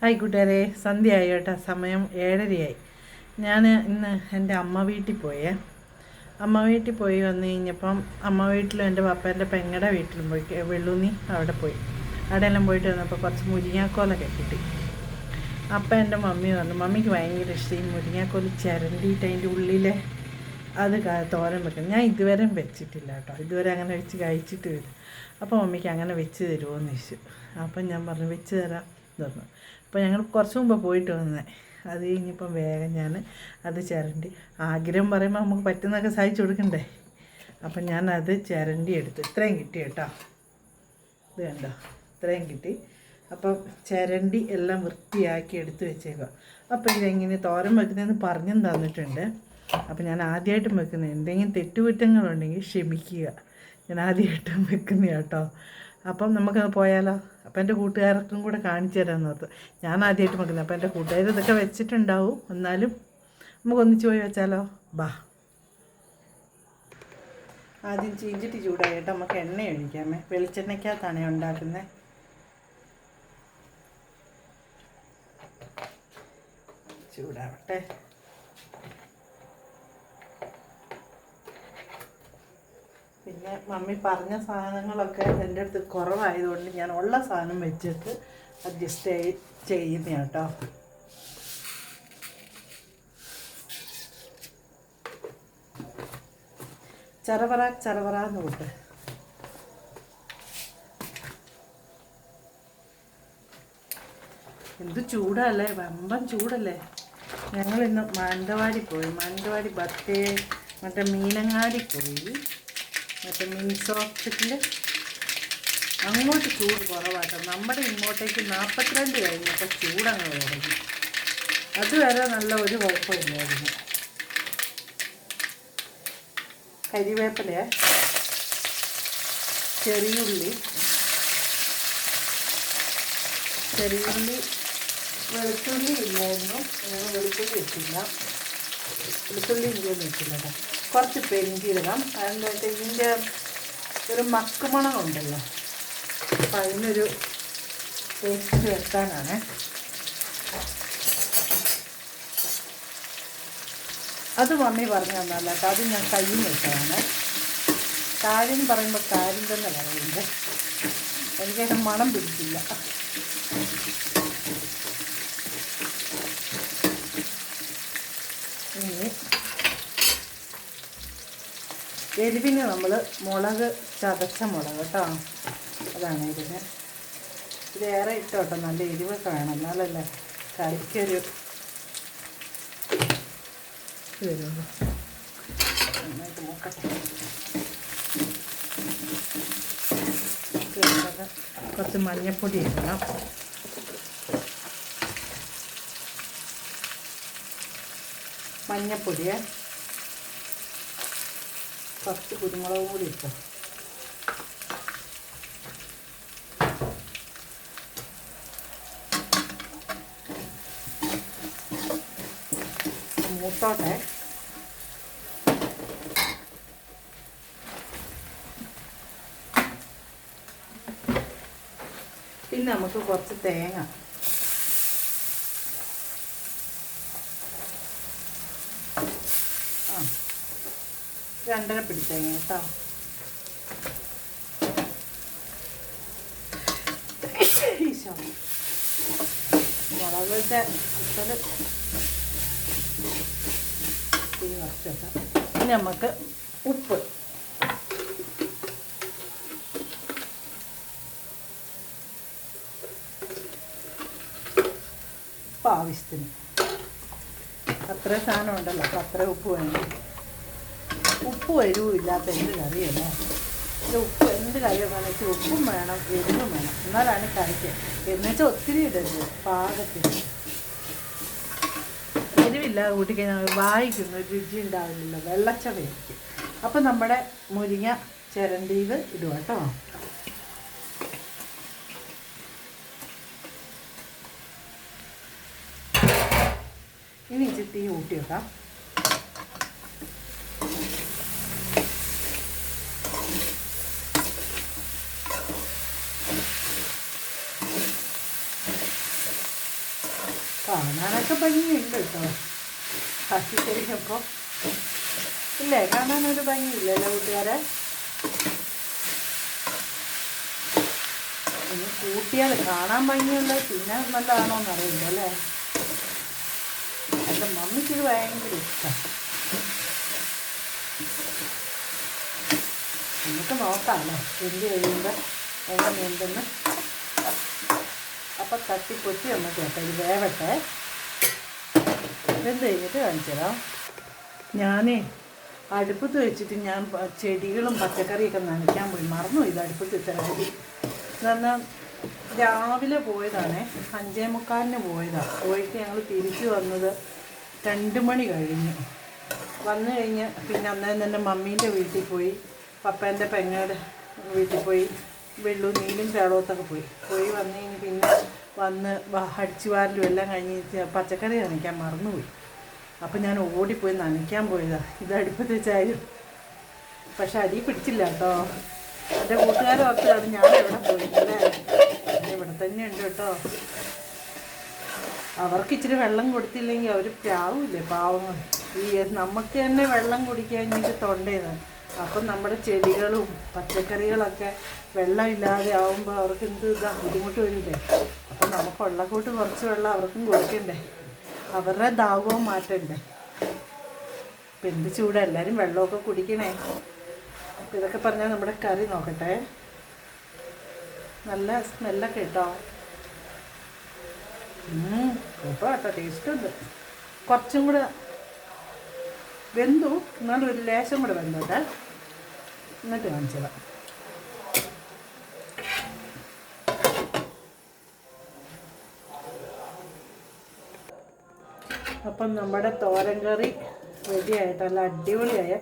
Hi കൂട്ടുകാരെ, സന്ധ്യയായി കേട്ടോ. സമയം 7:30 ഞാൻ ഇന്ന് എൻ്റെ അമ്മ വീട്ടിൽ പോയേ. അമ്മ വീട്ടിൽ പോയി വന്നു കഴിഞ്ഞപ്പം അമ്മ വീട്ടിലും എൻ്റെ പപ്പേൻ്റെ പെങ്ങടെ വീട്ടിലും പോയി. വെള്ളൂന്നി അവിടെ പോയി. അവിടെയെല്ലാം പോയിട്ട് വന്നപ്പോൾ കുറച്ച് മുരിങ്ങാക്കോലൊക്കെ കിട്ടി. അപ്പം എൻ്റെ മമ്മി പറഞ്ഞു, മമ്മിക്ക് ഭയങ്കര ഇഷ്ടം ഈ മുരിങ്ങാക്കോല് ചിരണ്ടിയിട്ട് അതിൻ്റെ ഉള്ളിലെ അത് തോരൻ വെക്കണം. ഞാൻ ഇതുവരെ വെച്ചിട്ടില്ല കേട്ടോ, ഇതുവരെ അങ്ങനെ വെച്ച് കഴിച്ചിട്ടുമില്ല. അപ്പോൾ മമ്മിക്ക് അങ്ങനെ വെച്ച് തരുമോ എന്ന് ചോദിച്ചു. അപ്പം ഞാൻ പറഞ്ഞു വെച്ച് തരാം എന്ന് പറഞ്ഞു. അപ്പോൾ ഞങ്ങൾ കുറച്ച് മുമ്പ് പോയിട്ട് വന്നേ. അത് കഴിഞ്ഞപ്പം വേഗം ഞാൻ അത് ചിരണ്ടി, ആഗ്രഹം പറയുമ്പോൾ നമുക്ക് പറ്റുന്നതൊക്കെ സഹായിച്ചു കൊടുക്കണ്ടേ. അപ്പം ഞാനത് ചിരണ്ടി എടുത്തു. ഇത്രയും കിട്ടി കേട്ടോ, ഇത് കണ്ടോ, ഇത്രയും കിട്ടി. അപ്പം ചിരണ്ടി എല്ലാം വൃത്തിയാക്കി എടുത്ത് വെച്ചേക്കുക. അപ്പോൾ ഇതെങ്ങനെ തോരൻ വെക്കുന്നതെന്ന് പറഞ്ഞും തന്നിട്ടുണ്ട്. അപ്പം ഞാൻ ആദ്യമായിട്ടും വെക്കുന്നത്, എന്തെങ്കിലും തെറ്റുകുറ്റങ്ങളുണ്ടെങ്കിൽ ക്ഷമിക്കുക. ഞാൻ ആദ്യമായിട്ടും വെക്കുന്ന കേട്ടോ. അപ്പം നമുക്കത് പോയാലോ. അപ്പം എൻ്റെ കൂട്ടുകാർക്കും കൂടെ കാണിച്ചു തരാമെന്ന് ഓർത്ത്. ഞാൻ ആദ്യമായിട്ട് വെക്കുന്നത്. അപ്പം എൻ്റെ കൂട്ടുകാർ ഇതൊക്കെ വെച്ചിട്ടുണ്ടാവും, എന്നാലും നമുക്കൊന്നിച്ച് പോയി വെച്ചാലോ. ബാ, ആദ്യം ചീഞ്ചിട്ട് ചൂടായിട്ട് നമുക്ക് എണ്ണ ഒഴിക്കാമേ. വെളിച്ചെണ്ണയ്ക്കകത്താണ് ഉണ്ടാക്കുന്നത്. ചൂടാവട്ടെ. പിന്നെ മമ്മി പറഞ്ഞ സാധനങ്ങളൊക്കെ എൻ്റെ അടുത്ത് കുറവായതുകൊണ്ട് ഞാൻ ഉള്ള സാധനം വെച്ചിട്ട് അഡ്ജസ്റ്റ് ചെയ്യുന്ന കേട്ടോ. ചറപറാന്ന് കൂട്ട്. എന്ത് ചൂടല്ലേ, വമ്പൻ ചൂടല്ലേ. ഞങ്ങളിന്ന് മാനന്തവാടി പോയി. മാനന്തവാടി മറ്റേ മീനങ്ങാടി പോയി. മറ്റേ മീൻസ് ഹോസ്പിറ്റല്. അങ്ങോട്ട് ചൂട് കുറവാട്ടോ. നമ്മുടെ ഇങ്ങോട്ടേക്ക് 42 കഴിഞ്ഞപ്പോൾ ചൂടങ്ങ് തുടങ്ങി. അതുവരെ നല്ല ഒരു കുഴപ്പമില്ലായിരുന്നു. കരിവേപ്പില, ചെറിയുള്ളി, വെളുത്തുള്ളി ഇല്ലായിരുന്നു. ഞങ്ങൾ വെളുത്തുള്ളി വെച്ചില്ല. വെളുത്തുള്ളി ഇഞ്ചിയൊന്നും വെച്ചില്ല കേട്ടോ. കുറച്ച് പെരിഞ്ചീരകം. അതിൻ്റെ ഇതിൻ്റെ ഒരു മക്കുമണം ഉണ്ടല്ലോ, അപ്പം അതിനൊരു ടേസ്റ്റ് വെക്കാനാണ്. അത് മമ്മി പറഞ്ഞു തന്നല്ല കേട്ടോ, അത് ഞാൻ കയ്യിൽ വെച്ചതാണ്. കാര്യം പറയുമ്പോൾ കാര്യം തന്നെ പറയുന്നുണ്ട്. എനിക്കതിൻ്റെ മണം പിടിച്ചില്ല. ഇനി എരിവിന് നമ്മൾ മുളക്, ചതച്ച മുളക് കേട്ടോ, അതാണ് എരിവ്. ഇതേറെ ഇട്ടോട്ടോ, നല്ല എരിവൊക്കെ വേണം, എന്നാലല്ലേ കറിക്കൊരു വരുള്ളൂ. നന്നായിട്ട് നോക്കട്ടെ. കുറച്ച് മഞ്ഞൾപ്പൊടി ഇടണം. മഞ്ഞൾപ്പൊടിയെ കുറച്ച് കുരുമുളകും കൂടി ഇട്ടു. മൂത്തോട്ടെ. പിന്നെ നമുക്ക് കുറച്ച് തേങ്ങ, രണ്ടര പിടിത്തേങ്ങ കേട്ടോ. മുളകിൻ്റെ കുത്തല് കുറച്ചൊക്കെ. ഇനി നമുക്ക് ഉപ്പ്, ആവശ്യത്തിന്. അത്ര സാധനം ഉണ്ടല്ലോ, അപ്പം അത്ര ഉപ്പ് വേണം. ഉപ്പും എരിവും ഇല്ലാത്ത എന്ത് കറിയല്ലേ. ഉപ്പ് എന്ത് കറിയൊക്കെ വെച്ചാൽ ഉപ്പും വേണം, എരിവും വേണം, എന്നാലാണ് കറിക്ക്. എന്നുവെച്ചാൽ ഒത്തിരി ഇടരുത്, പാകത്തിന്. എരിവില്ലാതെ കൂട്ടിക്കഴിഞ്ഞാൽ വായിക്കുന്ന ഒരു രുചി ഉണ്ടാവില്ലല്ലോ, വെള്ളച്ചവയായിരിക്കും. അപ്പം നമ്മുടെ മുരിങ്ങ ചിരണ്ടിയിൽ ഇടുക കേട്ടോ. ഇനി തീ കൂട്ടി വെക്കാം. കാണാനൊക്കെ ഭംഗിയുണ്ട് കേട്ടോ. കത്തി കഴിഞ്ഞപ്പോൾ ഇല്ലേ, കാണാനൊരു ഭംഗിയില്ലല്ലോ കൂട്ടുകാരെ. ഇനി കൂട്ടിയാൽ കാണാൻ ഭംഗിയുള്ളത് പിന്നെ നല്ലതാണോ എന്നറിയില്ല അല്ലേ. എൻ്റെ മമ്മിക്കിത് ഭയങ്കര ഇഷ്ടം. നമുക്ക് നോക്കാമല്ലോ എന്ത് കഴിയുമ്പോൾ എങ്ങനെയുണ്ടെന്ന്. അപ്പം തട്ടിപ്പൊത്തി നമുക്ക് കേട്ടോ ഇത് വേവട്ടെ. ഇതെന്ത് കഴിഞ്ഞിട്ട് കാണിച്ചു തരാം. ഞാനേ അടുപ്പത്ത് വെച്ചിട്ട് ഞാൻ ചെടികളും പച്ചക്കറിയൊക്കെ നനയ്ക്കാൻ പോയി മറന്നു. ഇത് അടുപ്പത്ത് വെച്ച കാര്യം എന്നാൽ രാവിലെ പോയതാണേ, 5:45 പോയതാണ്. പോയിട്ട് ഞങ്ങൾ തിരിച്ച് വന്നത് 2 മണി കഴിഞ്ഞു. വന്നു കഴിഞ്ഞ് പിന്നെ അന്നേരം തന്നെ മമ്മീൻ്റെ വീട്ടിൽ പോയി, പപ്പേൻ്റെ പെങ്ങളുടെ വീട്ടിൽ പോയി, നീലും കേളോത്തൊക്കെ പോയി വന്നു കഴിഞ്ഞ് പിന്നെ വന്ന് അടിച്ചു വാരലും എല്ലാം കഴിഞ്ഞ് പച്ചക്കറി നനയ്ക്കാൻ മറന്നുപോയി. അപ്പം ഞാൻ ഓടിപ്പോയി നനയ്ക്കാൻ പോയതാണ്. ഇത് അടുപ്പത്ത് വെച്ചായാലും പക്ഷെ അടി പിടിച്ചില്ല കേട്ടോ. എൻ്റെ കൂട്ടുകാരെ ഓർത്താണ് ഞാൻ എവിടെ പോയില്ലേ. ഇവിടെ തന്നെ ഉണ്ട് കേട്ടോ. അവർക്ക് ഇച്ചിരി വെള്ളം കൊടുത്തില്ലെങ്കിൽ അവർ പ്രാവില്ലേ പാവങ്ങൾ. ഈ നമുക്ക് തന്നെ വെള്ളം കുടിക്കാഞ്ഞിട്ട് തൊണ്ടേന്ന്. അപ്പം നമ്മുടെ ചെടികളും പച്ചക്കറികളൊക്കെ വെള്ളമില്ലാതെ ആവുമ്പോൾ അവർക്ക് എന്ത് ബുദ്ധിമുട്ട് വരില്ലേ. അപ്പം നമുക്കുള്ള കൂട്ട് കുറച്ച് വെള്ളം അവർക്കും കൊടുക്കണ്ടേ, അവരുടെ ദാഹവും മാറ്റണ്ടേ. അപ്പം എന്ത് ചൂടാ, എല്ലാവരും വെള്ളമൊക്കെ കുടിക്കണേ. അപ്പം ഇതൊക്കെ പറഞ്ഞാൽ നമ്മുടെ കറി നോക്കട്ടെ. നല്ല സ്മെല്ലൊക്കെ കേട്ടോ. ഇപ്പോൾ കേട്ടോ ടേസ്റ്റുണ്ട്. കുറച്ചും കൂടെ വെന്തു, എന്നാലും ഒരു ലേശം കൂടെ വെന്തോട്ടെ, എന്നിട്ട് കാണിച്ചതാണ്. അപ്പം നമ്മുടെ തോരൻ കറി റെഡി ആയിട്ട് നല്ല അടിപൊളിയായ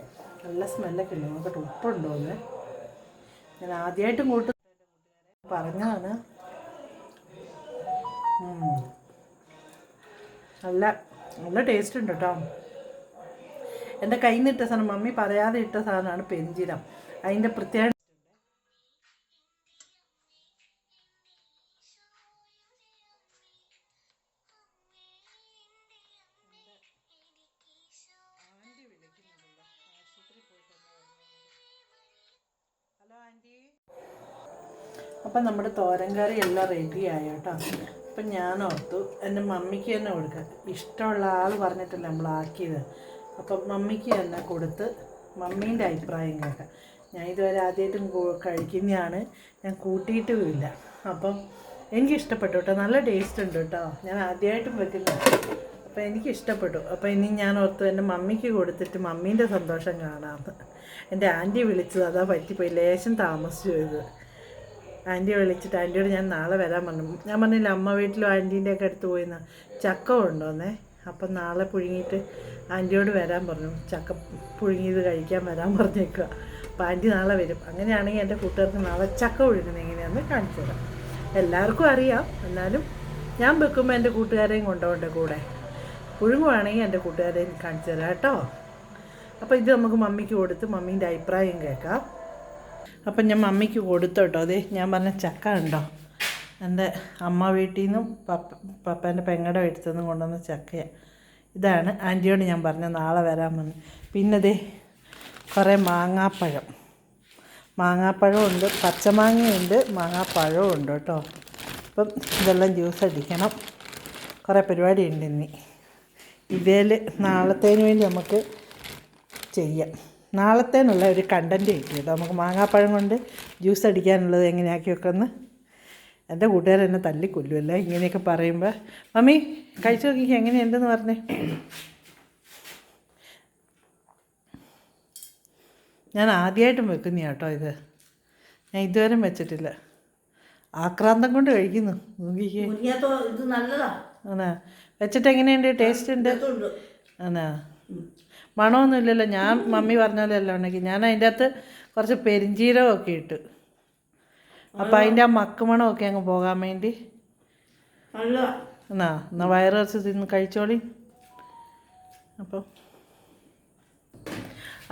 നല്ല സ്മെല്ലൊക്കെ ഉണ്ട്. നോക്കട്ടെ ഉപ്പുണ്ടോന്ന്. ഞാൻ ആദ്യമായിട്ടും കൂട്ട് പറഞ്ഞതാണ്. നല്ല നല്ല ടേസ്റ്റ് ഉണ്ട് കേട്ടോ. എൻ്റെ കയ്യിൽ നിന്ന് ഇട്ട സാധനം, മമ്മി പറയാതെ ഇട്ട സാധനമാണ് പെരിഞ്ചീരം. അതിൻ്റെ പ്രത്യേക അപ്പം നമ്മുടെ തോരൻ കറി എല്ലാം റെഡിയായി കേട്ടോ. അപ്പം ഞാൻ ഓർത്തു എൻ്റെ മമ്മിക്ക് തന്നെ കൊടുക്കാം. ഇഷ്ടമുള്ള ആൾ പറഞ്ഞിട്ടല്ലേ നമ്മളാക്കിയത്. അപ്പം മമ്മിക്ക് തന്നെ കൊടുത്ത് മമ്മീൻ്റെ അഭിപ്രായം കേൾക്കാം. ഞാൻ ഇതുവരെ ആദ്യമായിട്ടും കഴിക്കുന്നതാണ്, ഞാൻ കൂട്ടിയിട്ടുമില്ല. അപ്പം എനിക്കിഷ്ടപ്പെട്ടു കേട്ടോ. നല്ല ടേസ്റ്റ് ഉണ്ട് കേട്ടോ. ഞാൻ ആദ്യമായിട്ടും വെക്കുന്നത്. അപ്പോൾ എനിക്കിഷ്ടപ്പെട്ടു. അപ്പോൾ ഇനി ഞാൻ ഓർത്തു എൻ്റെ മമ്മിക്ക് കൊടുത്തിട്ട് മമ്മീൻ്റെ സന്തോഷം കാണാമെന്ന്. എൻ്റെ ആൻറ്റി വിളിച്ചത് അതാ പറ്റിപ്പോയി, ലേശം താമസിച്ചു പോയത്. ആൻറ്റിയെ വിളിച്ചിട്ട് ആൻറ്റിയോട് ഞാൻ നാളെ വരാൻ പറഞ്ഞു. ഞാൻ പറഞ്ഞില്ല അമ്മ വീട്ടിലും ആൻറ്റീൻ്റെയൊക്കെ അടുത്ത് പോയിന്ന് ചക്ക കൊണ്ടുവന്നേ. അപ്പം നാളെ പുഴുങ്ങിയിട്ട് ആൻറ്റിയോട് വരാൻ പറഞ്ഞു. ചക്ക പുഴുങ്ങിയത് കഴിക്കാൻ വരാൻ പറഞ്ഞേക്കുക. അപ്പോൾ ആൻറ്റി നാളെ വരും. അങ്ങനെയാണെങ്കിൽ എൻ്റെ കൂട്ടുകാർക്ക് നാളെ ചക്ക പുഴുങ്ങുന്നത് എങ്ങനെയാണെന്ന് കാണിച്ചു തരാം. എല്ലാവർക്കും അറിയാം, എന്നാലും ഞാൻ വെക്കുമ്പോൾ എൻ്റെ കൂട്ടുകാരെയും കൊണ്ടുപോകണ്ടേ കൂടെ. പുഴുങ്ങുവാണെങ്കിൽ എൻ്റെ കൂട്ടുകാരെയും കാണിച്ചു തരാം കേട്ടോ. അപ്പോൾ ഇത് നമുക്ക് മമ്മിക്ക് കൊടുത്ത് മമ്മീൻ്റെ അഭിപ്രായം കേൾക്കാം. അപ്പം ഞാൻ മമ്മിക്ക് കൊടുത്തു കേട്ടോ. അതെ ഞാൻ പറഞ്ഞ ചക്ക ഉണ്ടോ, എൻ്റെ അമ്മ വീട്ടിൽ നിന്നും പപ്പേൻ്റെ പെങ്ങളുടെ വീട്ടിൽ നിന്നും കൊണ്ടുവന്ന ചക്കയാണ്. ഇതാണ് ആൻറ്റിയോട് ഞാൻ പറഞ്ഞത് നാളെ വരാമെന്ന്. പിന്നെ ദേ കുറേ മാങ്ങാപ്പഴം ഉണ്ട്, പച്ചമാങ്ങയുണ്ട്, മാങ്ങാപ്പഴവും ഉണ്ട് കേട്ടോ. അപ്പം ഇതെല്ലാം ജ്യൂസ് അടിക്കണം. കുറേ പരിപാടി ഉണ്ട് ഇനി. ഇതിൽ നാളത്തേന് വേണ്ടി നമുക്ക് ചെയ്യാം. നാളത്തേനുള്ള ഒരു കണ്ടൻറ്റ് കിട്ടി കേട്ടോ. നമുക്ക് മാങ്ങാപ്പഴം കൊണ്ട് ജ്യൂസ് അടിക്കാനുള്ളത് എങ്ങനെയാക്കി വെക്കുമെന്ന്. എൻ്റെ കൂട്ടുകാർ എന്നെ തല്ലിക്കൊല്ലുമല്ലേ ഇങ്ങനെയൊക്കെ പറയുമ്പോൾ. മമ്മി കഴിച്ചു നോക്കിക്കുക എങ്ങനെയുണ്ടെന്ന് പറഞ്ഞേ. ഞാൻ ആദ്യമായിട്ടും വെക്കുന്ന കേട്ടോ ഇത്. ഞാൻ ഇതുവരെ വെച്ചിട്ടില്ല. ആക്രാന്തം കൊണ്ട് കഴിക്കുന്നു. നോക്കിക്കേ, ഇത് നല്ലതാ. ആണാ വെച്ചിട്ട് എങ്ങനെയുണ്ട്? ടേസ്റ്റ് ഉണ്ട് ആണാ? മണമൊന്നുമില്ലല്ലോ. ഞാൻ മമ്മി പറഞ്ഞ പോലെ എല്ലാം ഉണ്ടെങ്കിൽ ഞാൻ അതിൻ്റെ അകത്ത് കുറച്ച് പെരിഞ്ചീരകമൊക്കെ ഇട്ട്, അപ്പം അതിൻ്റെ ആ മക്കുമണമൊക്കെ അങ്ങ് പോകാൻ വേണ്ടി. എന്നാൽ വയറിറച്ച് തിന്ന് കഴിച്ചോളി.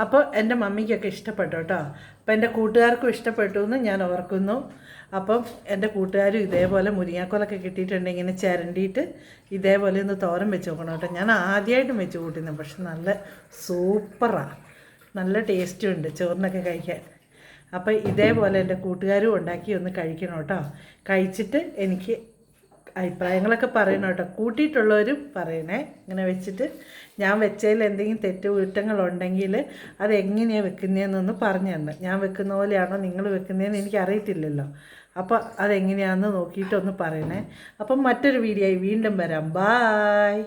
അപ്പോൾ എൻ്റെ മമ്മിക്കൊക്കെ ഇഷ്ടപ്പെട്ടു കേട്ടോ. അപ്പോൾ എൻ്റെ കൂട്ടുകാർക്കും ഇഷ്ടപ്പെട്ടു എന്ന് ഞാൻ ഓർക്കുന്നു. അപ്പം എൻ്റെ കൂട്ടുകാരും ഇതേപോലെ മുരിങ്ങാക്കോലൊക്കെ കിട്ടിയിട്ടുണ്ടെങ്കിൽ ഇങ്ങനെ ചിരണ്ടിയിട്ട് ഇതേപോലെ ഒന്ന് തോരൻ വെച്ച് നോക്കണം കേട്ടോ. ഞാൻ ആദ്യമായിട്ടും വെച്ച് കൂട്ടുന്നു, പക്ഷെ നല്ല സൂപ്പറാണ്, നല്ല ടേസ്റ്റും ഉണ്ട് ചോറിനൊക്കെ കഴിക്കാൻ. അപ്പോൾ ഇതേപോലെ എൻ്റെ കൂട്ടുകാരും ഉണ്ടാക്കി ഒന്ന് കഴിക്കണം കേട്ടോ. കഴിച്ചിട്ട് എനിക്ക് അഭിപ്രായങ്ങളൊക്കെ പറയണം കേട്ടോ. കൂട്ടിയിട്ടുള്ളവരും പറയണേ ഇങ്ങനെ വെച്ചിട്ട്. ഞാൻ വെച്ചതിൽ എന്തെങ്കിലും കുറ്റങ്ങളുണ്ടെങ്കിൽ അതെങ്ങനെയാണ് വെക്കുന്നതെന്നൊന്ന് പറഞ്ഞു തന്നെ. ഞാൻ വെക്കുന്ന പോലെയാണോ നിങ്ങൾ വെക്കുന്നതെന്ന് എനിക്ക് അറിയത്തില്ലല്ലോ. അപ്പോൾ അതെങ്ങനെയാണെന്ന് നോക്കിയിട്ടൊന്ന് പറയണേ. അപ്പം മറ്റൊരു വീഡിയോ ആയി വീണ്ടും വരാം. ബായ്.